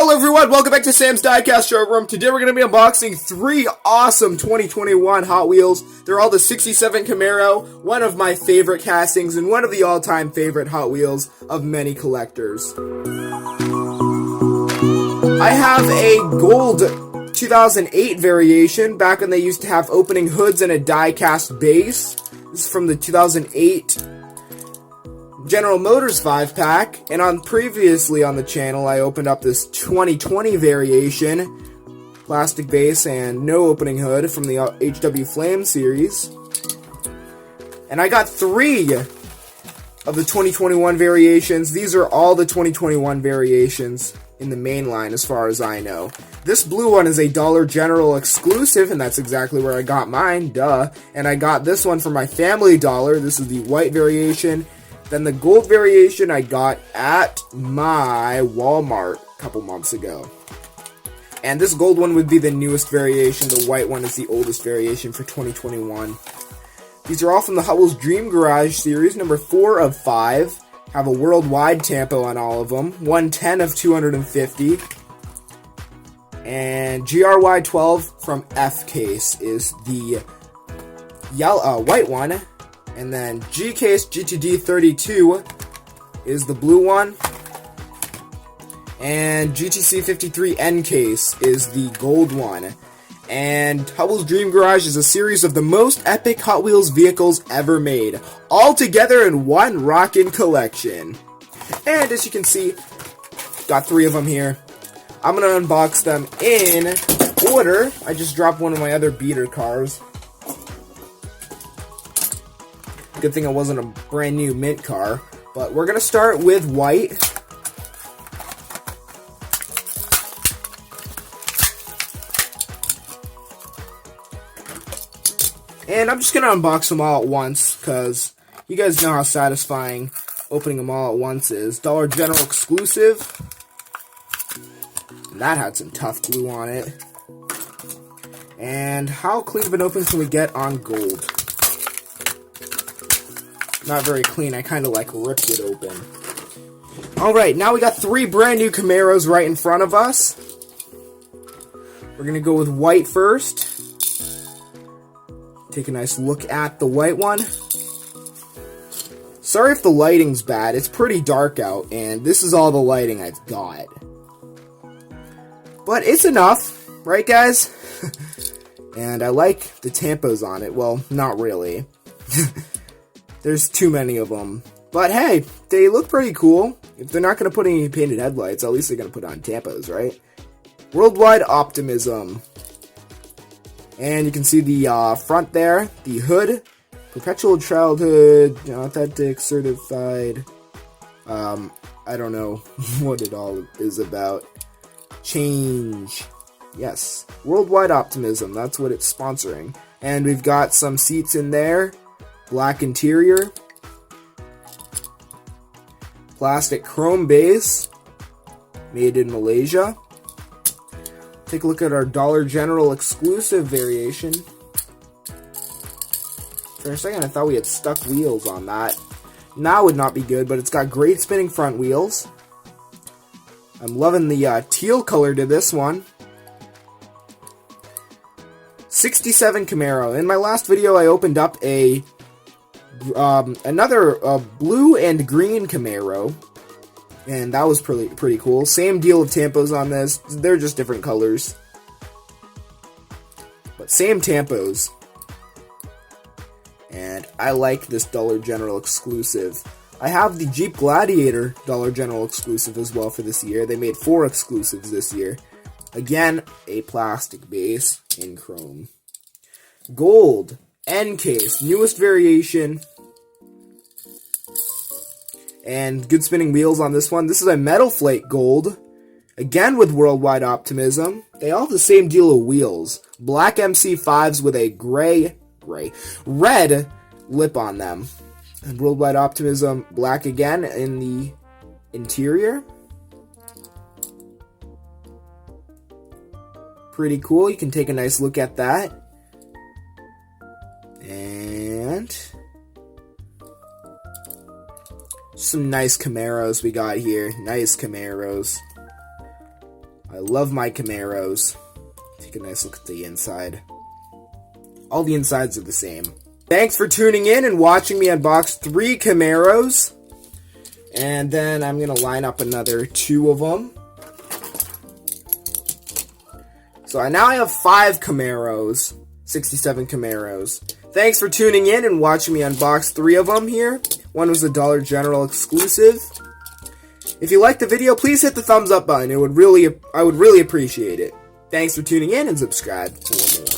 Hello everyone, welcome back to Sam's Diecast Showroom. Today we're going to be unboxing 3 awesome 2021 Hot Wheels. They're all the 67 Camaro, one of my favorite castings and one of the all-time favorite Hot Wheels of many collectors. I have a gold 2008 variation, back when they used to have opening hoods and a die-cast base. This is from the 2008 General Motors 5-pack, and previously on the channel I opened up this 2020 variation, plastic base and no opening hood from the HW Flame series. And I got 3 of the 2021 variations. These are all the 2021 variations in the mainline as far as I know. This blue one is a Dollar General exclusive, and that's exactly where I got mine, duh. And I got this one from my Family Dollar. This is the white variation. Then the gold variation I got at my Walmart a couple months ago. And this gold one would be the newest variation. The white one is the oldest variation for 2021. These are all from the Hot Wheels Dream Garage series, number 4 of 5. Have a worldwide tampo on all of them. 110 of 250. And GRY12 from F Case is the white one. And then G-Case GTD32 is the blue one. And GTC53 N-Case is the gold one. And Hot Wheels Dream Garage is a series of the most epic Hot Wheels vehicles ever made, all together in one rockin' collection. And as you can see, got 3 of them here. I'm gonna unbox them in order. I just dropped one of my other beater cars. Good thing it wasn't a brand new mint car. But we're going to start with white. And I'm just going to unbox them all at once, because you guys know how satisfying opening them all at once is. Dollar General exclusive. And that had some tough glue on it. And how clean of an open can we get on gold? Not very clean, I kind of like ripped it open. Alright, now we got 3 brand new Camaros right in front of us. We're going to go with white first. Take a nice look at the white one. Sorry if the lighting's bad, it's pretty dark out, and this is all the lighting I've got. But it's enough, right guys? And I like the tampos on it, well, not really. There's too many of them. But hey, they look pretty cool. If they're not going to put any painted headlights, at least they're going to put on tampos, right? WORLDWIDE OPTIMISM. And you can see the front there, the hood, Perpetual Childhood, Authentic, Certified, I don't know what it all is about. Change. Yes, WORLDWIDE OPTIMISM, that's what it's sponsoring. And we've got some seats in there. Black interior, plastic chrome base, made in Malaysia. Take a look at our Dollar General exclusive variation. For a second I thought we had stuck wheels on that. Now would not be good, but it's got great spinning front wheels. I'm loving the teal color to this one. 67 Camaro. In my last video I opened up another blue and green Camaro, and that was pretty cool. Same deal of tampos on this, they're just different colors, but same tampos. And I like this Dollar General exclusive. I have the Jeep Gladiator Dollar General exclusive as well for this year. They made 4 exclusives this year. Again, a plastic base in chrome. Gold N-Case, newest variation. And good spinning wheels on this one. This is a metalflake gold. Again with worldwide optimism. They all have the same deal of wheels. Black MC5s with a red lip on them. And worldwide optimism black again in the interior. Pretty cool. You can take a nice look at that. And some nice Camaros we got here. Nice Camaros. I love my Camaros. Take a nice look at the inside. All the insides are the same. Thanks for tuning in and watching me unbox 3 Camaros. And then I'm going to line up another 2 of them. So now I have 5 Camaros. 67 Camaros. Thanks for tuning in and watching me unbox 3 of them here. One was a Dollar General exclusive. If you liked the video, please hit the thumbs up button. I would really appreciate it. Thanks for tuning in and subscribe for more.